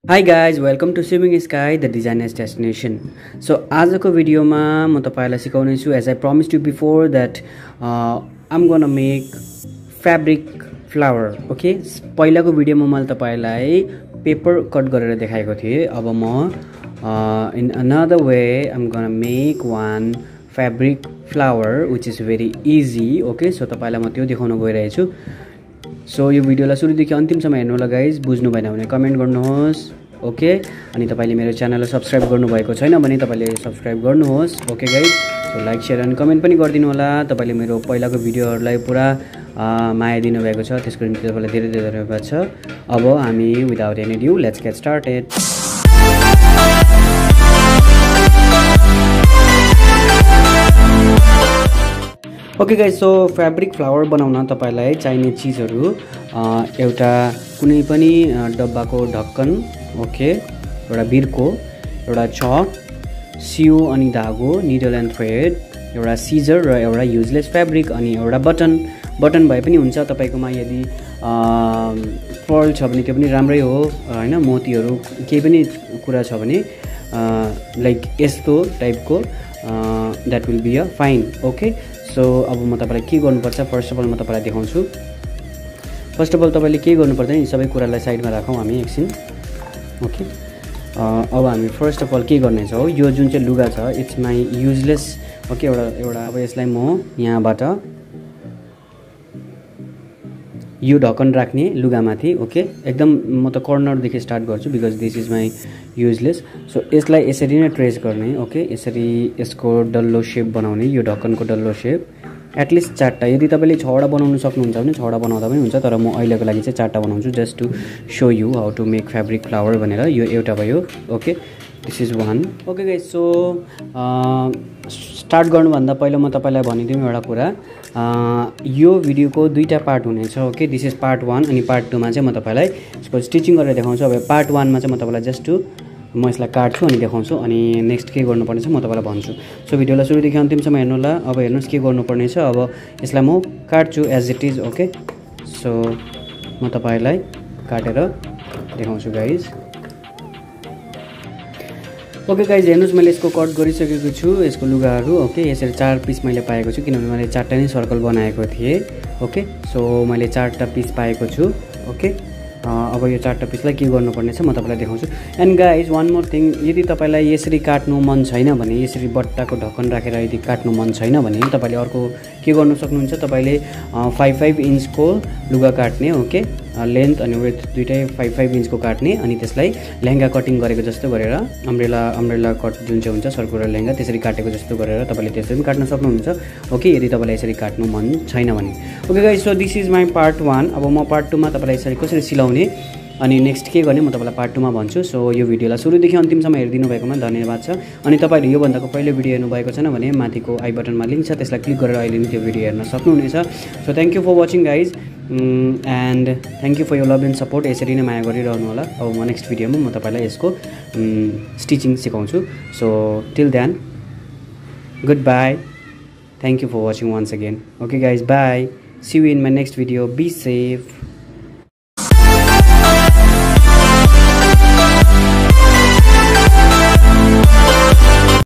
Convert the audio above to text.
Hi guys, welcome to Swimming Sky, the designer's destination. So आजको भिडियोमा म तपाईलाई सिकाउने छु as I promised you before that I'm gonna make fabric flower. Okay, पहिलाको भिडियोमा मैले तपाईलाई पेपर कट गरेर देखाएको थिए. अब म in another way I'm gonna make one fabric flower which is very easy. Okay, so तपाईलाई म त्यो देखाउन गइरहेको छु. सो यो भिडियोलाई सुरुदेखि अन्तिमसम्म हेर्नु होला गाइज. बुझ्नु भएन भने कमेन्ट गर्नुहोस्. ओके, अनि तपाईले मेरो च्यानललाई सब्स्क्राइब गर्नुभएको छैन भने तपाईले सब्स्क्राइब गर्नुहोस्. Okay guys, so like share अनि कमेन्ट पनि गरिदिनु होला. तपाईले मेरो पहिलाको भिडियोहरुलाई पुरा माया दिनु भएको छ, त्यसको निम्ति तपाईलाई धेरै धेरै धन्यवाद छ. अब हामी without any due let's get started. Okay guys, so fabric flower बनाउन तपाईलाई चाहिने चीजहरु एउटा कुनै पनि डब्बाको ढक्कन, ओके, एउटा बिर्को, एउटा चक, सियो अनि धागो, निडल एन्ड थ्रेड, एउटा सिजर र एउटा युजलेस फ्याब्रिक अनि एउटा बटन भए पनि हुन्छ तपाईकोमा. यदि पर्ल छ भने त्यो पनि राम्रै हो हैन, मोतीहरु केही पनि कुरा छ भने लाइक यस्तो टाइपको that will be a fine. Okay, so अब म तपाईलाई के गर्नुपर्छ फर्स्ट अफ अल म तपाईलाई देखाउँछु. फर्स्ट अफ अल तपाईले के गर्नुपर्दैन, यी सबै कुरालाई साइडमा राखौं हामी एकछिन. ओके, अब हामी फर्स्ट अफ अल के गर्ने छौ, यो जुन चाहिँ लुगा छ इट्स माई युजलेस. ओके, एउटा अब यसलाई म यहाँबाट यो ढक्कन राख्ने लुगामाथि. ओके, एकदम म त कर्नरदेखि स्टार्ट गर्छु because this is my useless. So यसलाई यसरी नै ट्रेस गर्ने. ओके, यसरी यसको डल्लो शेप बनाउने, यो ढक्कनको डल्लो शेप एटलिस्ट 4टा. यदि तपाईले 6वटा बनाउन सक्नुहुन्छ भने 6वटा बनाउँदा पनि हुन्छ, तर म अहिलेको लागि चाहिँ 4टा बनाउँछु just to show you how to make fabric flower भनेर. यो एउटा भयो. Okay, this is 1. Okay guys, so start गर्नुभन्दा पहिला म तपाईलाई भनिदिउँ एउटा कुरा. यो भिडियोको दुईटा पार्ट हुनेछ. ओके, दिस इज पार्ट 1 अनि पार्ट 2 मा चाहिँ म तपाईलाई यसको स्टिचिङ गरेर देखाउँछु. अब पार्ट 1 मा चाहिँ म तपाईलाई जस्ट टु म यसलाई काट्छु अनि देखाउँछु अनि नेक्स्ट के गर्नुपर्ने छ म तपाईलाई भन्छु. सो भिडियोलाई सुरुदेखि अन्तिमसम्म हेर्नु होला. अब हेर्नुस् के गर्नुपर्ने छ. अब यसलाई म काट्छु as it is. Okay, so म तपाईलाई काटेर देखाउँछु गाइज. ओके गाइज, हेर्नुस् मैले यसको कट गरिसकेको छु यसको लुगाहरू. ओके, यसरी 4 पिस मैले पाएको छु किनभने मैले 4टा नै सर्कल बनाएको थिएँ. ओके, सो मैले 4टा पिस पाएको छु. ओके, अब यो 4टा पिसलाई के गर्नुपर्ने छ म तपाईलाई देखाउँछु. And guys, one more thing, यदि तपाईलाई यसरी काट्नु मन छैन भने, यसरी बट्टाको ढक्कन राखेर यदि काट्नु मन छैन भने तपाईले अर्को के गर्न सक्नुहुन्छ. तपाईले 5 इन्चको लुगा काट्ने. ओके, लेन्थ अनि विड्थ दुईटै 5 इन्चको काट्ने अनि त्यसलाई लेहेंगा कटिङ गरेको जस्तो गरेर अम्ब्रेला कट जुन चाहिँ हुन्छ सर्कुलर लेहेंगा त्यसरी काटेको जस्तो गरेर तपाईले त्यसरी पनि काट्न सक्नुहुन्छ. ओके, यदि तपाईलाई यसरी काट्नु मन छैन भने. Okay guys, so this is my part 1. अब म पार्ट 2 मा तपाईलाई यसरी कसरी सिलाउने अनि नेक्स्ट के गर्ने म तपाईलाई पार्ट 2 मा भन्छु. सो यो भिडियोलाई सुरुदेखि अन्तिमसम्म हेरिदिनु भएकोमा धन्यवाद छ. अनि तपाईले यो भन्दाको पहिलो भिडियो हेर्नु भएको छैन भने माथिको आई बटनमा लिंक छ, त्यसलाई क्लिक गरेर अहिले नै त्यो भिडियो हेर्न सक्नुहुनेछ. So thank you for watching guys and thank you for your love and support. यसरी नै माया गरिरहनु होला. अब म नेक्स्ट भिडियोमा म तपाईलाई यसको स्टिचिङ सिकाउँछु. So till then good bye. Thank you for watching once again. Okay guys, bye. See you in my next video. Be safe.